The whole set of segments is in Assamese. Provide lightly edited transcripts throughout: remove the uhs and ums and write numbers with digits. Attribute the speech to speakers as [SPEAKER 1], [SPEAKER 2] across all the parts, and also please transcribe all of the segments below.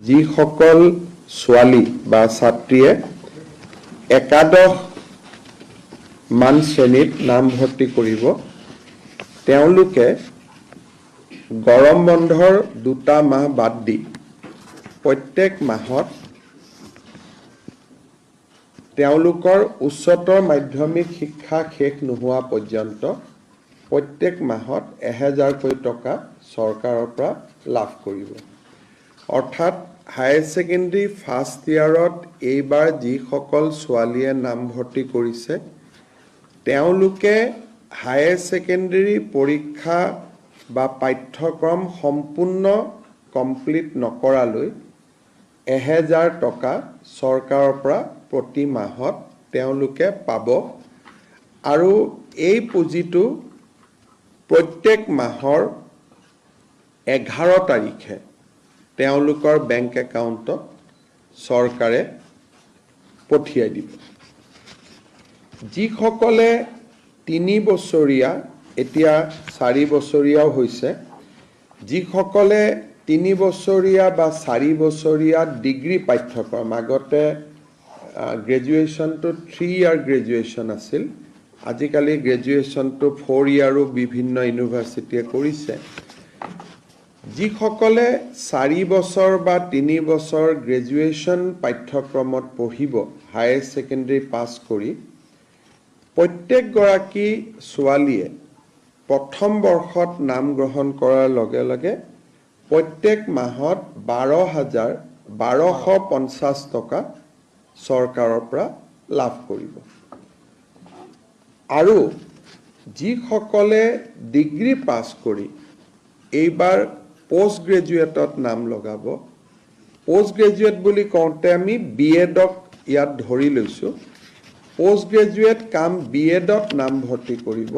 [SPEAKER 1] যিসকল ছোৱালী বা ছাত্ৰীয়ে একাদশ মান শ্ৰেণীত নামভৰ্তি কৰিব তেওঁলোকে গৰম বন্ধৰ 2টা মাহ বাদ দি প্ৰত্যেক মাহত তেওঁলোকৰ উচ্চতৰ মাধ্যমিক শিক্ষা শেষ নোহোৱা পৰ্যন্ত প্ৰত্যেক মাহত 1000 টকা চৰকাৰৰ পৰা লাভ কৰিব। অৰ্থাৎ হায়াৰ ছেকেণ্ডাৰী ফাৰ্ষ্ট ইয়াৰত এইবাৰ যিসকল ছোৱালীয়ে নামভৰ্তি কৰিছে তেওঁলোকে হায়াৰ ছেকেণ্ডাৰী পৰীক্ষা বা পাঠ্যক্ৰম সম্পূৰ্ণ কমপ্লিট নকৰালৈ 1000 টকা চৰকাৰৰ পৰা প্ৰতি মাহত তেওঁলোকে পাব আৰু এই পুঁজিটো প্ৰত্যেক মাহৰ 11 তাৰিখে তেওঁলোকৰ বেংক একাউণ্টত চৰকাৰে পঠিয়াই দিব। যিসকলে 3 বছৰীয়া এতিয়া 4 বছৰীয়াও হৈছে যিসকলে 3 বছৰীয়া বা 4 বছৰীয়া ডিগ্ৰী পাঠ্যক্ৰম আগতে গ্ৰেজুৱেশ্যনটো 3 ইয়াৰ গ্ৰেজুৱেশ্যন আছিল আজিকালি গ্ৰেজুৱেশ্যনটো 4 ইয়াৰো বিভিন্ন ইউনিভাৰ্চিটিয়ে কৰিছে যিসকলে 4 বছৰ বা 3 বছৰ গ্ৰেজুৱেশ্যন পাঠ্যক্ৰমত পঢ়িব হায়াৰ ছেকেণ্ডাৰী পাছ কৰি প্ৰত্যেক গৰাকী ছোৱালীয়ে প্ৰথম বৰ্ষত নাম গ্ৰহণ কৰাৰ লগে লগে প্ৰত্যেক মাহত 12,1250 টকা চৰকাৰৰ পৰা লাভ কৰিব আৰু যিসকলে ডিগ্ৰী পাছ কৰি এইবাৰ পোষ্ট গ্ৰেজুৱেটত নাম লগাব পোষ্ট গ্ৰেজুৱেট বুলি কওঁতে আমি বিএডক ইয়াত ধৰি লৈছোঁ পোষ্ট গ্ৰেজুৱেট কাম বিএডত নামভৰ্তি কৰিব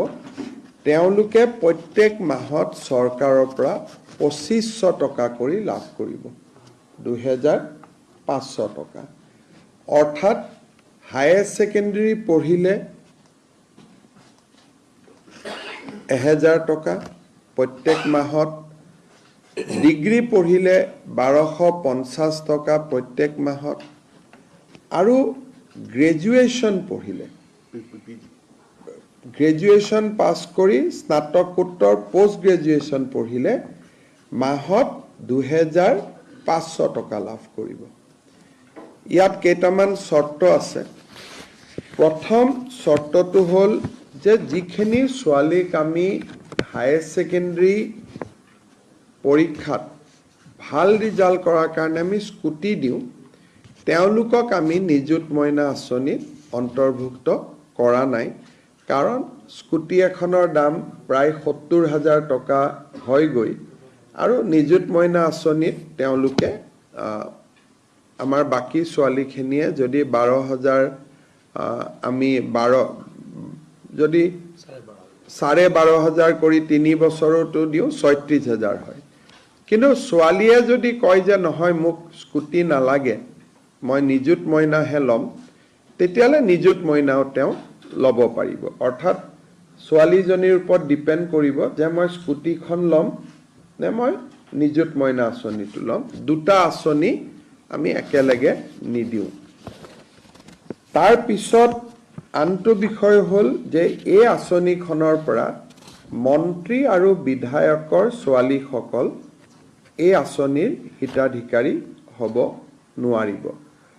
[SPEAKER 1] তেওঁলোকে প্ৰত্যেক মাহত চৰকাৰৰ পৰা 2500 টকা কৰি লাভ কৰিব 2500 টকা অৰ্থাৎ হায়াৰ ছেকেণ্ডাৰী পঢ়িলে 1000 টকা প্ৰত্যেক মাহত ডিগ্ৰী পঢ়িলে 1250 টকা প্ৰত্যেক মাহত আৰু গ্ৰেজুৱেশ্যন পঢ়িলে গ্ৰেজুৱেশ্যন পাছ কৰি স্নাতকোত্তৰ পোষ্ট গ্ৰেজুৱেশ্যন পঢ়িলে মাহত 2500 টকা লাভ কৰিব ইয়াত কেইটামান চৰ্ত আছে প্ৰথম চৰ্তটো হ'ল যে যিখিনি ছোৱালীক আমি হায়াৰ ছেকেণ্ডাৰী পৰীক্ষাত ভাল ৰিজাল্ট কৰাৰ কাৰণে আমি স্কুটি দিওঁ তেওঁলোকক আমি নিযুত মইনা আঁচনিত অন্তৰ্ভুক্ত কৰা নাই কাৰণ স্কুটি এখনৰ দাম প্ৰায় 70,000 টকা হয়গৈ আৰু নিযুত মইনা আঁচনিত তেওঁলোকে আমাৰ বাকি ছোৱালীখিনিয়ে যদি 12,000 আমি 12 যদি 12,500 কৰি 3 বছৰতো দিওঁ 36,000 হয় কিন্তু ছোৱালীয়ে যদি কয় যে নহয় মোক স্কুটি নালাগে মই নিযুত মইনাহে ল'ম তেতিয়ালে নিযুত মইনাও তেওঁ ল'ব পাৰিব অৰ্থাৎ ছোৱালীজনীৰ ওপৰত ডিপেন্ড কৰিব যে মই স্কুটিখন ল'ম নে মই নিযুত মইনা আঁচনিটো ল'ম দুটা আঁচনি আমি একেলগে নিদিওঁ তাৰ পিছত আনটো বিষয় হ'ল যে এই আঁচনিখনৰ পৰা মন্ত্ৰী আৰু বিধায়কৰ ছোৱালীসকল এই আঁচনিৰ হিতাধিকাৰী হ'ব নোৱাৰিব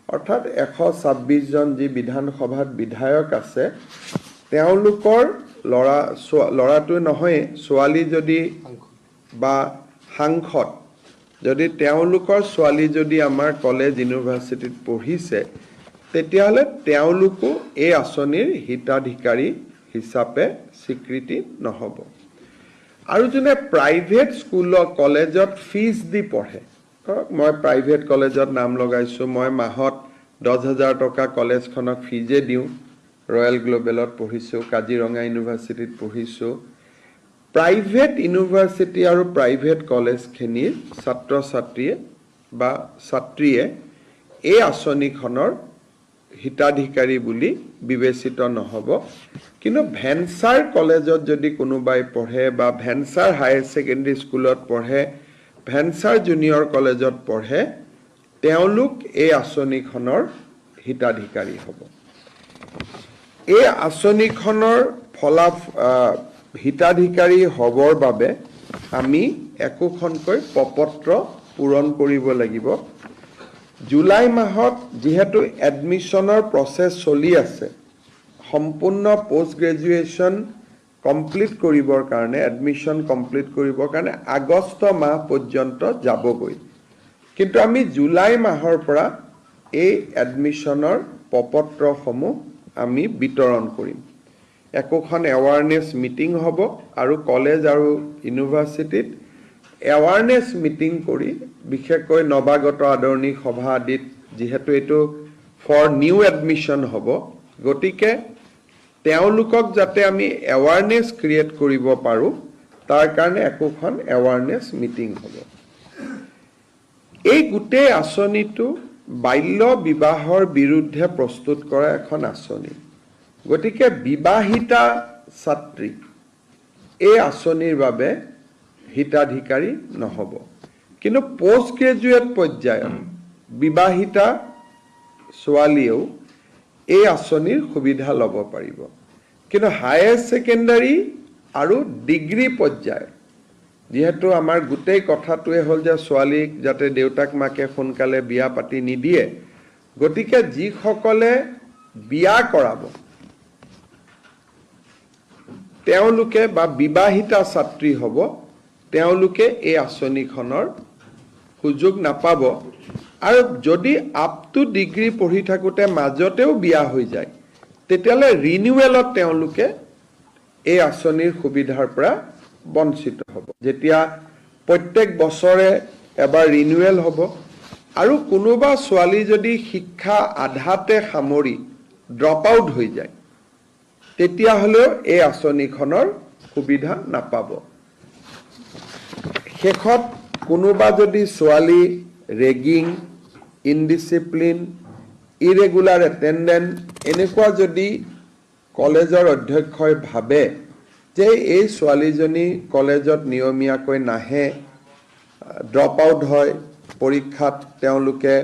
[SPEAKER 1] অৰ্থাৎ 126 জন যি বিধানসভাত বিধায়ক আছে তেওঁলোকৰ ল'ৰাটো নহয় ছোৱালী যদি বা সাংসদ যদি তেওঁলোকৰ ছোৱালী যদি আমাৰ কলেজ ইউনিভাৰ্চিটিত পঢ়িছে তেতিয়াহ'লে তেওঁলোকো এই আঁচনিৰ হিতাধিকাৰী হিচাপে স্বীকৃতি নহ'ব আৰু যোনে প্ৰাইভেট স্কুলত কলেজত ফিজ দি পঢ়ে ধৰক মই প্ৰাইভেট কলেজত নাম লগাইছোঁ মই মাহত 10,000 টকা কলেজখনক ফিজে দিওঁ ৰয়েল গ্লোবেলত পঢ়িছোঁ কাজিৰঙা ইউনিভাৰ্চিটিত পঢ়িছোঁ প্ৰাইভেট ইউনিভাৰ্চিটি আৰু প্ৰাইভেট কলেজখিনিৰ ছাত্ৰ ছাত্ৰীয়ে বা ছাত্ৰীয়ে এই আঁচনিখনৰ হিতাধিকাৰী বুলি বিবেচিত নহ'ব কিন্তু ভেঞ্চাৰ কলেজত যদি কোনোবাই পঢ়ে বা ভেঞ্চাৰ হায়াৰ ছেকেণ্ডাৰী স্কুলত পঢ়ে ভেঞ্চাৰ জুনিয়ৰ কলেজত পঢ়ে তেওঁলোক এই আঁচনিখনৰ হিতাধিকাৰী হ'ব। এই আঁচনিখনৰ হিতাধিকাৰী হ'বৰ বাবে আমি একোখনকৈ প্ৰপত্ৰ পূৰণ কৰিব লাগিব। জুলাই মাহত যিহেতু এডমিশ্যনৰ প্ৰচেছ চলি আছে, সম্পূৰ্ণ পোষ্ট গ্ৰেজুৱেশ্যন কমপ্লিট কৰিবৰ কাৰণে, এডমিশ্যন কমপ্লিট কৰিবৰ কাৰণে আগষ্ট মাহ পৰ্যন্ত যাবগৈ। কিন্তু আমি জুলাই মাহৰ পৰা এই এডমিশ্যনৰ প্ৰপত্ৰসমূহ আমি বিতৰণ কৰিম। একোখন এৱাৰনেছ মিটিং হ'ব আৰু কলেজ আৰু ইউনিভাৰ্চিটিত এৱাৰনেছ মিটিং কৰি, বিশেষকৈ নৱাগত আদৰণি সভা আদিত, যিহেতু এইটো ফৰ নিউ এডমিশ্যন হ'ব, গতিকে তেওঁলোকক যাতে আমি এৱাৰনেছ ক্ৰিয়েট কৰিব পাৰোঁ, তাৰ কাৰণে একোখন এৱাৰনেছ মিটিং হ'ব। এই গোটেই আঁচনিটো বাল্য বিবাহৰ বিৰুদ্ধে প্ৰস্তুত কৰা এখন আঁচনি। গতিকে বিবাহিতা ছাত্ৰী এই আঁচনিৰ বাবে হিতাধিকাৰী নহ'ব। কিন্তু পোষ্ট গ্ৰেজুৱেট পৰ্যায়ত বিবাহিতা ছোৱালীয়েও এই আঁচনিৰ সুবিধা ল'ব পাৰিব। কিন্তু হায়াৰ ছেকেণ্ডাৰী আৰু ডিগ্ৰী পৰ্যায়, যিহেতু আমাৰ গোটেই কথাটোৱে হ'ল যে ছোৱালীক যাতে দেউতাক মাকে সোনকালে বিয়া পাতি নিদিয়ে, গতিকে যিসকলে বিয়া কৰাব তেওঁলোকে বা বিবাহিতা ছাত্ৰী হ'ব, তেওঁলোকে এই আঁচনিখনৰ সুযোগ নাপাব। আৰু যদি আপ টু ডিগ্ৰী পঢ়ি থাকোঁতে মাজতেও বিয়া হৈ যায়, তেতিয়াহ'লে ৰিনিউৱেলত তেওঁলোকে এই আঁচনিৰ সুবিধাৰ পৰা বঞ্চিত হ'ব। যেতিয়া প্ৰত্যেক বছৰে এবাৰ ৰিনিউৱেল হ'ব, আৰু কোনোবা ছোৱালী যদি শিক্ষা আধাতে সামৰি ড্ৰপ আউট হৈ যায়, তেতিয়াহ'লেও এই আঁচনিখনৰ সুবিধা নাপাব। শেষত কোনোবা যদি ছোৱালী ৰেগিং, ইনডিচিপ্লিন, ইৰেগুলাৰ এটেণ্ডেন্স এনেকুৱা যদি কলেজৰ অধ্যক্ষই ভাবে যে এই ছোৱালীজনী কলেজত নিয়মীয়াকৈ নাহে, ড্ৰপ আউট হয়, পৰীক্ষাত তেওঁলোকে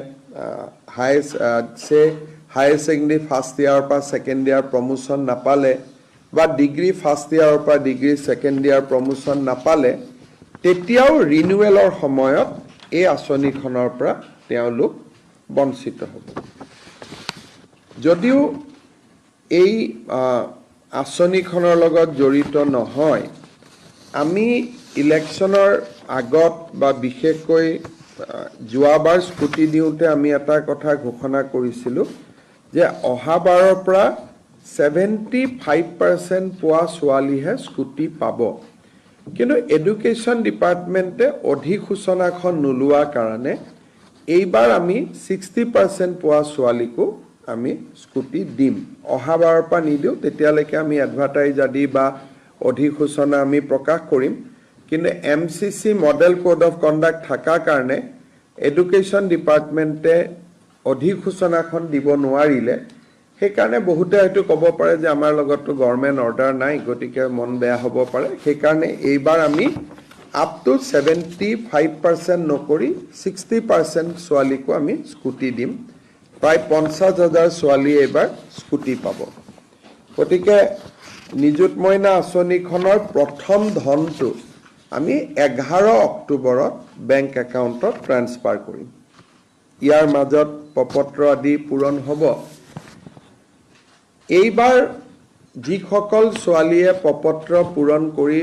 [SPEAKER 1] হায়াৰ ছেকেণ্ডেৰী ফাৰ্ষ্ট ইয়াৰৰ পৰা ছেকেণ্ড ইয়াৰ প্ৰমোশ্যন নাপালে, বা ডিগ্ৰী ফাৰ্ষ্ট ইয়াৰৰ পৰা ডিগ্ৰী ছেকেণ্ড ইয়াৰ প্ৰমোশ্যন নাপালে, তেতিয়াও ৰিনিউৱেলৰ সময়ত এই আঁচনিখনৰ পৰা তেওঁলোক বঞ্চিত হ'ব। যদিও এই আঁচনিখনৰ লগত জড়িত নহয়, আমি ইলেকশ্যনৰ আগত বা বিশেষকৈ যোৱাবাৰ স্কুটি দিওঁতে আমি এটা কথা ঘোষণা কৰিছিলোঁ যে অহাবাৰৰ পৰা 75% পোৱা ছোৱালীহে স্কুটি পাব। কিন্তু এডুকেশ্যন ডিপাৰ্টমেণ্টে অধিসূচনাখন নোলোৱাৰ কাৰণে এইবাৰ আমি 60% পোৱা ছোৱালীকো আমি স্কুটি দিম। অহাবাৰৰ পৰা নিদিওঁ, তেতিয়ালৈকে আমি এডভাৰটাইজ আদি বা অধিসূচনা আমি প্ৰকাশ কৰিম। কিন্তু MCC model code of conduct থকাৰ কাৰণে এডুকেশ্যন ডিপাৰ্টমেণ্টে অধিসূচনাখন দিব নোৱাৰিলে। সেইকাৰণে বহুতে হয়তো ক'ব পাৰে যে আমাৰ লগততো গভৰ্ণমেণ্ট অৰ্ডাৰ নাই, গতিকে মন বেয়া হ'ব পাৰে। সেইকাৰণে এইবাৰ আমি আপ টু 75% নকৰি 60% ছোৱালীকো আমি স্কুটি দিম। প্ৰায় 50,000 ছোৱালীয়ে এইবাৰ স্কুটি পাব। গতিকে নিযুত মইনা আঁচনিখনৰ প্ৰথম ধনটো আমি 11 অক্টোবৰত বেংক একাউণ্টত ট্ৰান্সফাৰ কৰিম। ইয়াৰ মাজত প্ৰপত্ৰ আদি পূৰণ হ'ব। এইবাৰ যিসকল ছোৱালীয়ে প্ৰপত্ৰ পূৰণ কৰি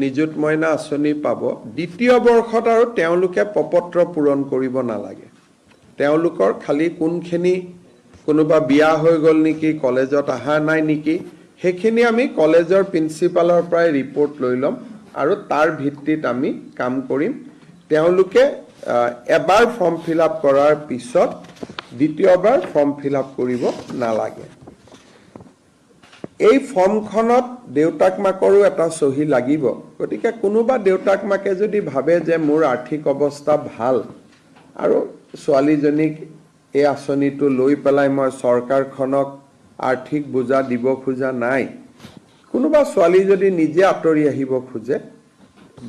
[SPEAKER 1] নিযুত মইনা আঁচনি পাব, দ্বিতীয় বৰ্ষত আৰু তেওঁলোকে প্ৰপত্ৰ পূৰণ কৰিব নালাগে। তেওঁলোকৰ খালি কোনখিনি, কোনোবা বিয়া হৈ গ'ল নেকি, কলেজত অহা নাই নেকি, সেইখিনি আমি কলেজৰ প্ৰিন্সিপালৰ পৰাই ৰিপৰ্ট লৈ ল'ম আৰু তাৰ ভিত্তিত আমি কাম কৰিম। তেওঁলোকে এবাৰ ফৰ্ম ফিল আপ কৰাৰ পিছত দ্বিতীয়বাৰ ফৰ্ম ফিল আপ কৰিব নালাগে। এই ফৰ্মখনত দেউতাক মাকৰো এটা চহী লাগিব। গতিকে কোনোবা দেউতাক মাকে যদি ভাবে যে মোৰ আৰ্থিক অৱস্থা ভাল আৰু ছোৱালীজনীক এই আঁচনিটো লৈ পেলাই মই চৰকাৰখনক আৰ্থিক বোজা দিব খোজা নাই, কোনোবা ছোৱালী যদি নিজে আঁতৰি আহিব খোজে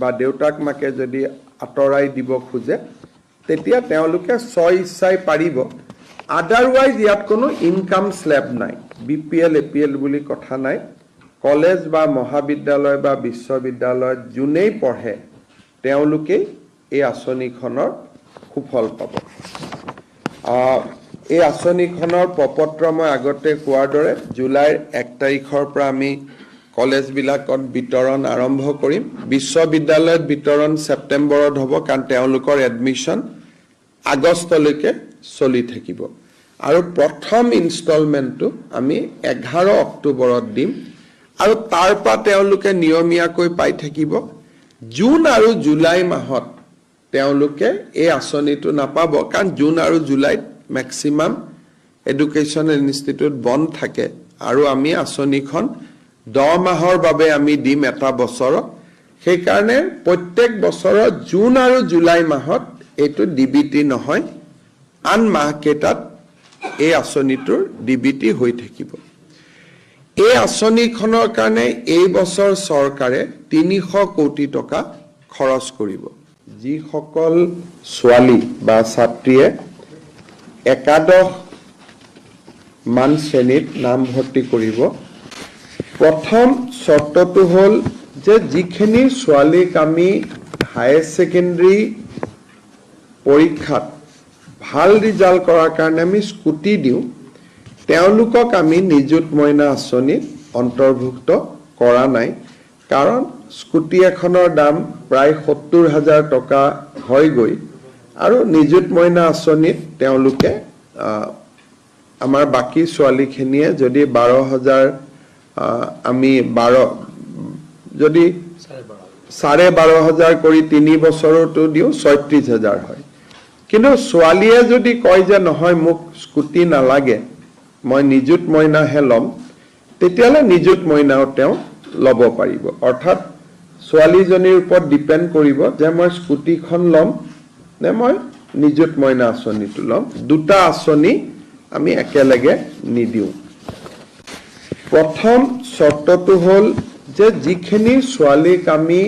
[SPEAKER 1] বা দেউতাক মাকে যদি আঁতৰাই দিব খোজে, তেতিয়া তেওঁলোকে ইচ্ছাই পাৰিব। আদাৰৱাইজ ইয়াত কোনো ইনকাম স্লেব নাই, BPL APL বুলি কথা নাই। কলেজ বা মহাবিদ্যালয় বা বিশ্ববিদ্যালয়ত যোনেই পঢ়ে তেওঁলোকেই এই আঁচনিখনৰ সুফল পাব। এই আঁচনিখনৰ প্ৰপত্ৰ মই আগতে কোৱাৰ দৰে জুলাইৰ 1 তাৰিখৰ পৰা আমি কলেজবিলাকত বিতৰণ আৰম্ভ কৰিম। বিশ্ববিদ্যালয়ত বিতৰণ ছেপ্টেম্বৰত হ'ব, কাৰণ তেওঁলোকৰ এডমিশ্যন আগষ্টলৈকে চলি থাকিব। আৰু প্ৰথম ইনষ্টলমেণ্টটো আমি 11 অক্টোবৰত দিম, আৰু তাৰ পৰা তেওঁলোকে নিয়মীয়াকৈ পাই থাকিব। জুন আৰু জুলাই মাহত তেওঁলোকে এই আঁচনিটো নাপাব, কাৰণ জুন আৰু জুলাইত মেক্সিমাম এডুকেশ্যনেল ইনষ্টিটিউট বন্ধ থাকে, আৰু আমি আঁচনিখন 10 মাহৰ বাবে আমি দিম এটা বছৰত। সেইকাৰণে প্ৰত্যেক বছৰত জুন আৰু জুলাই মাহত এইটো DBT নহয়, আন মাহকেইটাত এই আঁচনিটোৰ DBT হৈ থাকিব। এই আঁচনিখনৰ কাৰণে এই বছৰ চৰকাৰে 300 কোটি টকা খৰচ কৰিব। যিসকল ছোৱালী বা ছাত্ৰীয়ে একাদশ মান শ্ৰেণীত নামভৰ্তি কৰিব, প্ৰথম চৰ্তটো হ'ল যে যিখিনি ছোৱালীক আমি হায়াৰ ছেকেণ্ডেৰী পৰীক্ষাত ভাল ৰিজাল্ট কৰাৰ কাৰণে আমি স্কুটি দিওঁ, তেওঁলোকক আমি নিযুত মইনা আঁচনিত অন্তৰ্ভুক্ত কৰা নাই। কাৰণ স্কুটি এখনৰ দাম প্ৰায় 70,000 টকা হয়গৈ, আৰু নিযুত মইনা আঁচনিত তেওঁলোকে আমাৰ বাকী ছোৱালীখিনিয়ে যদি 12,000 আমি 12 যদি 12,500 কৰি 3 বছৰতো দিওঁ 36,000 হয়। কিন্তু ছোৱালীয়ে যদি কয় যে নহয় মোক স্কুটি নালাগে, মই নিযুত মইনাহে ল'ম, তেতিয়াহ'লে নিযুত মইনাও তেওঁ ল'ব পাৰিব। অৰ্থাৎ ছোৱালীজনীৰ ওপৰত ডিপেণ্ড কৰিব যে মই স্কুটিখন ল'ম নে মই নিযুত মইনা আঁচনিটো ল'ম। দুটা আঁচনি আমি একেলগে নিদিওঁ। প্ৰথম চৰ্তটো হ'ল যে যিখিনি ছোৱালীক আমি